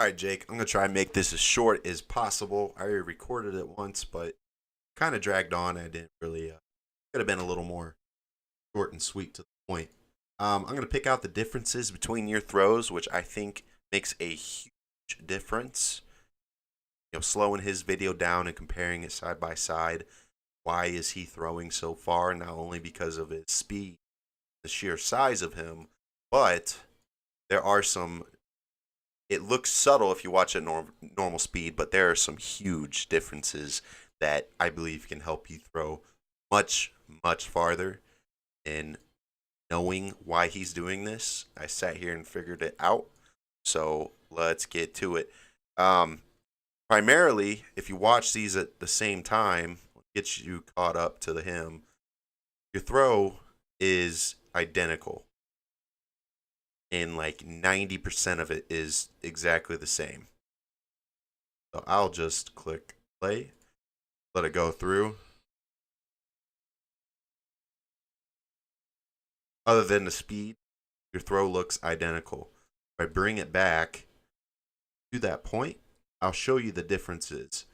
All right, Jake, I'm going to try and make this as short as possible. I already recorded it once, but kind of dragged on. I didn't really, could have been a little more short and sweet to the point. I'm going to pick out the differences between your throws, which I think makes a huge difference. Slowing his video down and comparing it side by side. Why is he throwing so far? Not only because of his speed, the sheer size of him, but there are some. It looks subtle if you watch at normal speed, but there are some huge differences that I believe can help you throw much, much farther. And knowing why he's doing this, I sat here and figured it out. So let's get to it. Primarily, if you watch these at the same time, gets you caught up to him. Your throw is identical, and like 90% of it is exactly the same. So I'll just click play, let it go through. Other than the speed, your throw looks identical. If I bring it back to that point, I'll show you the differences.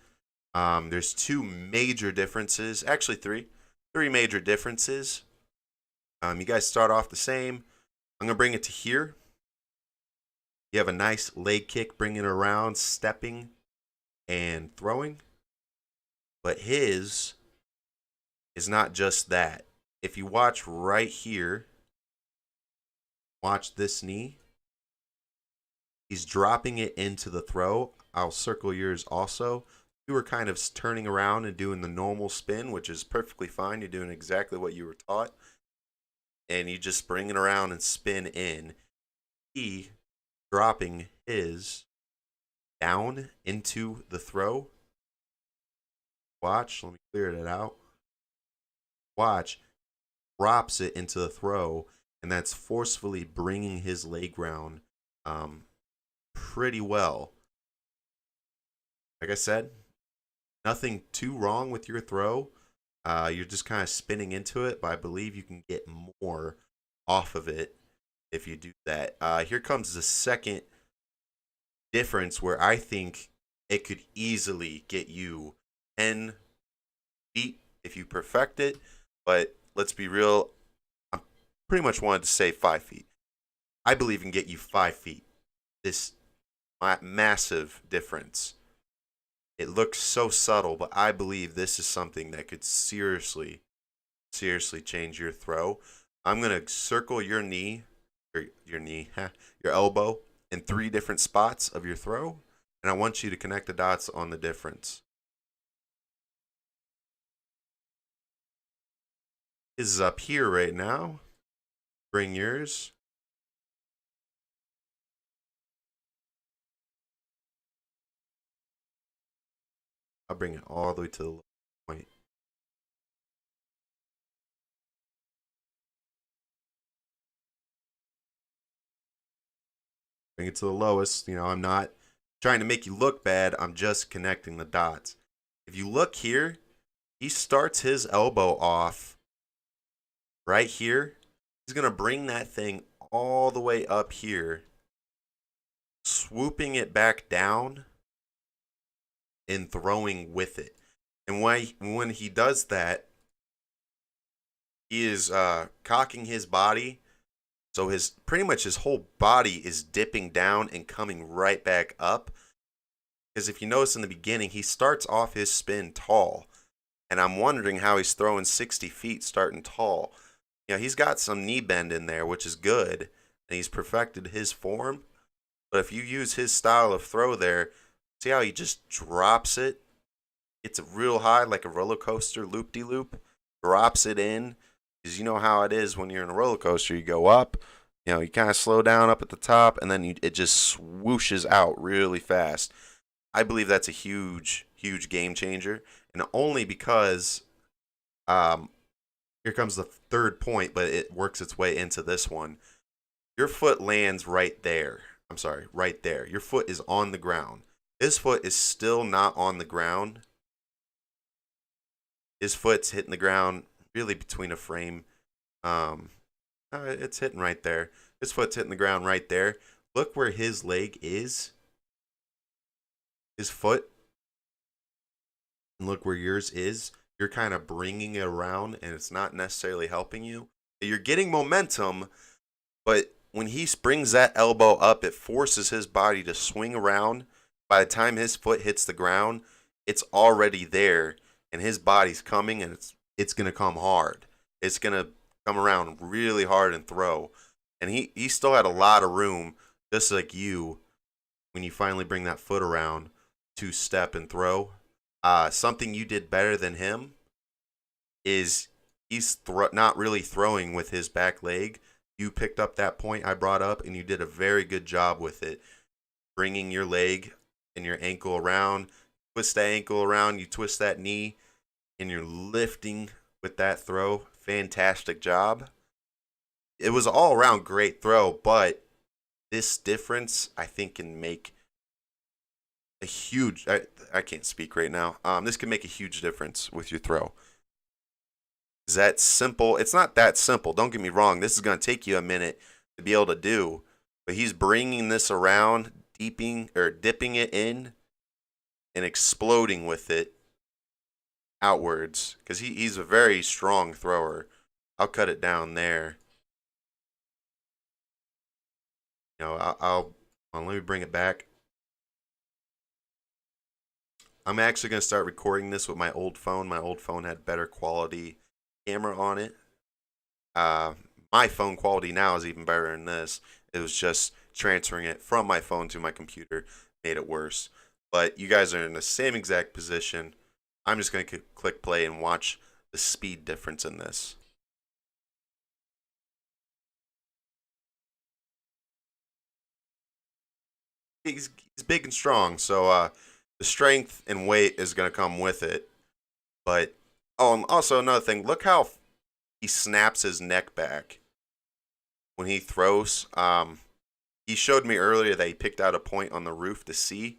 There's two major differences, actually three major differences. You guys start off the same. I'm going to bring it to here. You have a nice leg kick, bringing it around, stepping and throwing. But his is not just that. If you watch right here, watch this knee. He's dropping it into the throw. I'll circle yours also. You were kind of turning around and doing the normal spin, which is perfectly fine. You're doing exactly what you were taught. And you just bring it around and spin in. He dropping his down into the throw. Watch, let me clear it out. Watch, drops it into the throw, and that's forcefully bringing his leg round pretty well. Like I said, nothing too wrong with your throw. You're just kind of spinning into it, but I believe you can get more off of it if you do that. Here comes the second difference where I think it could easily get you 10 feet if you perfect it. But let's be real, I pretty much wanted to say 5 feet. I believe can get you 5 feet. This massive difference. It looks so subtle, but I believe this is something that could seriously change your throw. I'm going to circle your knee, or your elbow in 3 different spots of your throw, and I want you to connect the dots on the difference. This is up here right now. Bring yours. I'll bring it all the way to the low point. Bring it to the lowest. I'm not trying to make you look bad. I'm just connecting the dots. If you look here, he starts his elbow off right here. He's going to bring that thing all the way up here, swooping it back down and throwing with it. And when he does that, he is cocking his body. So pretty much his whole body is dipping down and coming right back up. Because if you notice in the beginning, he starts off his spin tall. And I'm wondering how he's throwing 60 feet starting tall. He's got some knee bend in there, which is good. And he's perfected his form. But if you use his style of throw there, see how he just drops it? It's real high, like a roller coaster, loop-de-loop. Drops it in. Because you know how it is when you're in a roller coaster. You go up, you kind of slow down up at the top, and then it just swooshes out really fast. I believe that's a huge, huge game changer. And only because here comes the third point, but it works its way into this one. Your foot lands right there. I'm sorry, right there. Your foot is on the ground. His foot is still not on the ground. His foot's hitting the ground really between a frame. It's hitting right there. His foot's hitting the ground right there. Look where his leg is. his foot and look where yours is, you're kind of bringing it around and it's not necessarily helping you. You're getting momentum, but when he springs that elbow up, it forces his body to swing around. By the time his foot hits the ground, it's already there, and his body's coming, and it's going to come hard. It's going to come around really hard and throw. And he still had a lot of room, just like you, when you finally bring that foot around to step and throw. Something you did better than him is he's not really throwing with his back leg. You picked up that point I brought up, and you did a very good job with it. Bringing your leg and your ankle around, twist that ankle around, you twist that knee, and you're lifting with that throw. Fantastic job. It was all around great throw, but this difference, I think, can make a huge, I can't speak right now. This can make a huge difference with your throw. Is that simple? It's not that simple. Don't get me wrong. This is going to take you a minute to be able to do, but he's bringing this around, dipping it in and exploding with it outwards because he's a very strong thrower. I'll cut it down there. You know, let me bring it back. I'm actually going to start recording this with my old phone. My old phone had better quality camera on it. My phone quality now is even better than this. It was just transferring it from my phone to my computer made it worse. But you guys are in the same exact position. I'm just going to click play and watch the speed difference in this. He's big and strong, so the strength and weight is going to come with it. But and also another thing, look how he snaps his neck back when he throws. He showed me earlier that he picked out a point on the roof to see.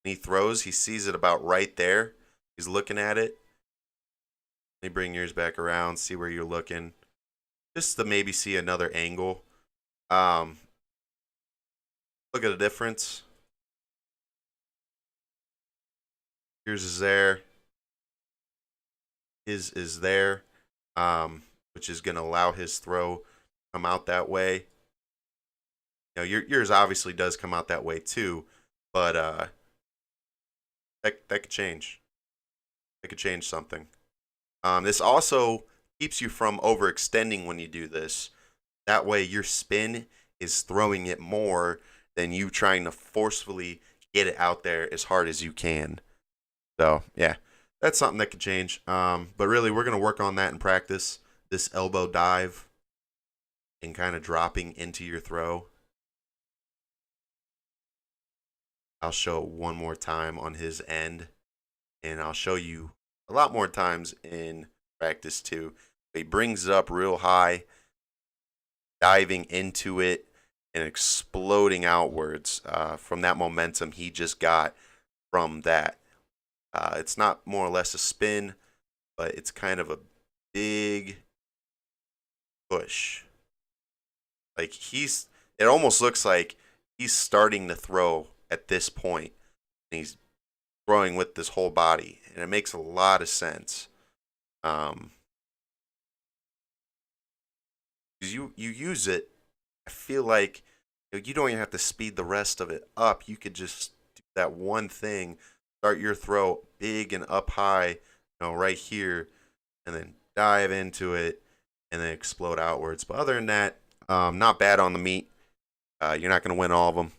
When he throws, he sees it about right there. He's looking at it. Let me bring yours back around, see where you're looking. Just to maybe see another angle. Look at the difference. Yours is there. His is there, which is going to allow his throw come out that way. You know, yours obviously does come out that way too, but that could change. That could change something. This also keeps you from overextending when you do this. That way, your spin is throwing it more than you trying to forcefully get it out there as hard as you can. So, yeah, that's something that could change. But really, we're going to work on that in practice. This elbow dive and kind of dropping into your throw. I'll show it one more time on his end, and I'll show you a lot more times in practice too. He brings it up real high, diving into it and exploding outwards from that momentum he just got from that. It's not more or less a spin, but it's kind of a big push. Like it almost looks like he's starting to throw at this point, and he's throwing with this whole body, and it makes a lot of sense. Because you use it, I feel like you don't even have to speed the rest of it up. You could just do that one thing, start your throw big and up high, right here, and then dive into it, and then explode outwards. But other than that, not bad on the meet. You're not going to win all of them,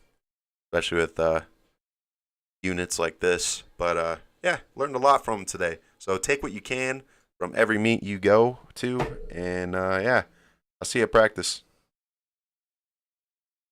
especially with units like this. But yeah, learned a lot from them today. So take what you can from every meet you go to, and yeah, I'll see you at practice.